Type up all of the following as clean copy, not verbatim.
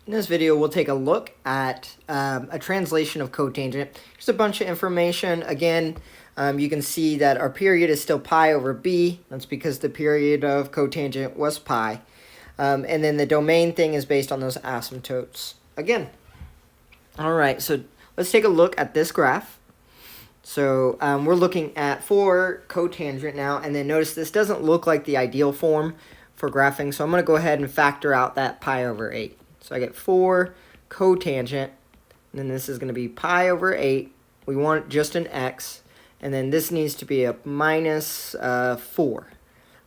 In this video, we'll take a look at a translation of cotangent. Here's a bunch of information. Again, you can see that our period is still pi over b. That's because the period of cotangent was pi. And then the domain thing is based on those asymptotes again. All right, so let's take a look at this graph. So we're looking at for cotangent now, and then notice this doesn't look like the ideal form for graphing, so I'm going to go ahead and factor out that pi over 8. So I get 4 cotangent, and then this is going to be pi over 8. We want just an x, and then this needs to be a minus 4,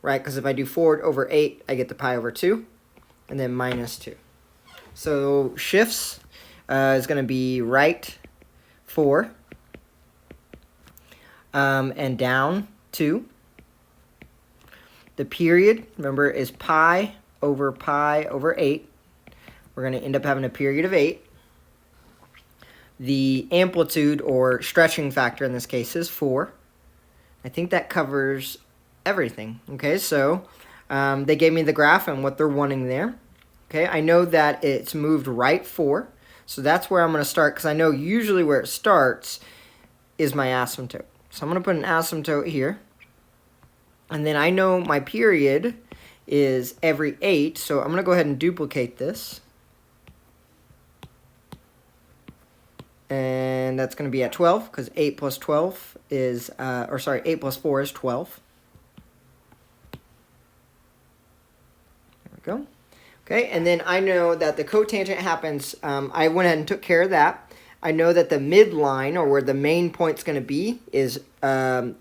right? Because if I do 4 over 8, I get the pi over 2, and then minus 2. So shifts is going to be right 4, and down 2. The period, remember, is pi over 8. We're going to end up having a period of 8. The amplitude, or stretching factor in this case, is 4. I think that covers everything. Okay, so they gave me the graph and what they're wanting there. Okay, I know that it's moved right 4. So that's where I'm going to start, because I know usually where it starts is my asymptote. So I'm going to put an asymptote here. And then I know my period is every 8, so I'm going to go ahead and duplicate this. And that's going to be at 12, because 8 plus 12 is, 8 plus 4 is 12. There we go. Okay, and then I know that the cotangent happens, I went ahead and took care of that. I know that the midline, or where the main point's going to be, is down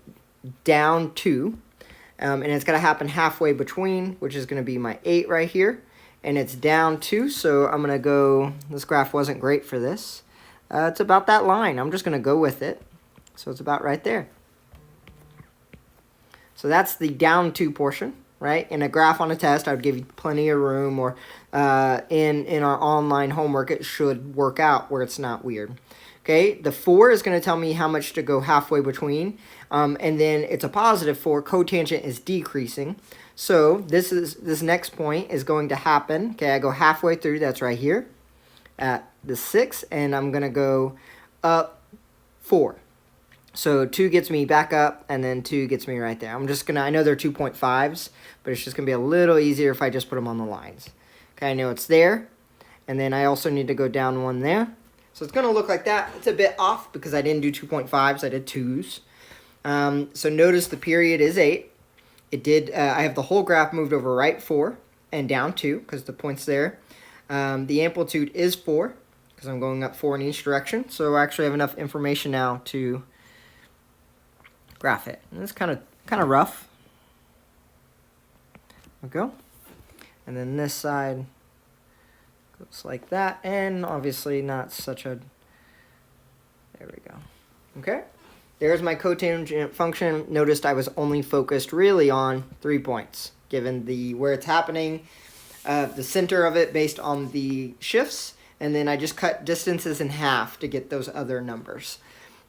2. And it's going to happen halfway between, which is going to be my 8 right here. And it's down 2, so I'm going to go, this graph wasn't great for this. It's about that line. I'm just going to go with it. So it's about right there. So that's the down 2 portion, right? In a graph on a test, I would give you plenty of room, or in our online homework, it should work out where it's not weird. Okay, the 4 is going to tell me how much to go halfway between, and then it's a positive 4. Cotangent is decreasing. So this next point is going to happen. Okay, I go halfway through. That's right here at the 6, and I'm going to go up 4. So 2 gets me back up, and then 2 gets me right there. I know they're 2.5s, but it's just going to be a little easier if I just put them on the lines. Okay, I know it's there, and then I also need to go down 1 there. So it's going to look like that. It's a bit off because I didn't do 2.5s, I did 2s. So notice the period is 8. It did. I have the whole graph moved over right 4 and down 2 because the point's there. The amplitude is 4 because I'm going up 4 in each direction. So I actually have enough information now to graph it. And it's kind of rough. There we go. And then this side goes like that, and obviously not such a, there we go. Okay, there's my cotangent function. Noticed I was only focused really on 3 points, given where it's happening, the center of it based on the shifts, and then I just cut distances in half to get those other numbers.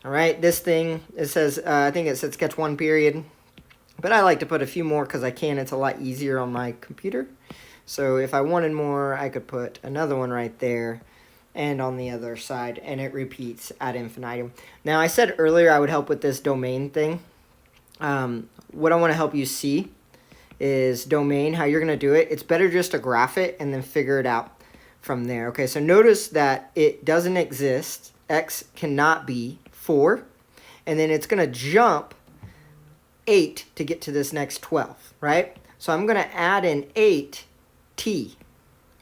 All right, this thing, it says, I think it said sketch 1 period, but I like to put a few more because I can. It's a lot easier on my computer. So if I wanted more, I could put another one right there and on the other side, and it repeats ad infinitum. Now, I said earlier I would help with this domain thing. What I want to help you see is domain, how you're going to do it. It's better just to graph it and then figure it out from there. Okay, so notice that it doesn't exist. X cannot be 4. And then it's going to jump 8 to get to this next 12, right? So I'm going to add in 8 T,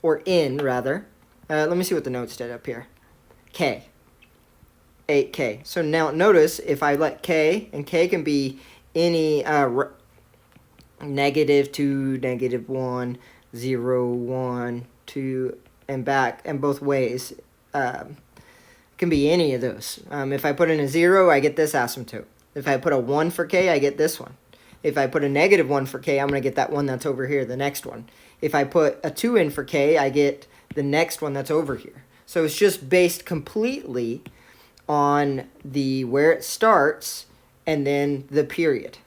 or in rather. Let me see what the notes did up here. K. 8K. So now notice if I let K, and K can be any -2, -1, 0, 1, 2, and back, and both ways. Can be any of those. If I put in a 0, I get this asymptote. If I put a 1 for K, I get this one. If I put a -1 for K, I'm going to get that one that's over here, the next one. If I put a 2 in for K, I get the next one that's over here. So it's just based completely on where it starts and then the period.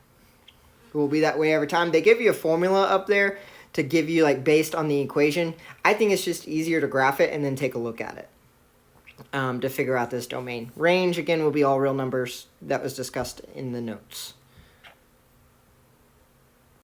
It will be that way every time. They give you a formula up there to give you like based on the equation. I think it's just easier to graph it and then take a look at it to figure out this domain. Range, again, will be all real numbers. That was discussed in the notes.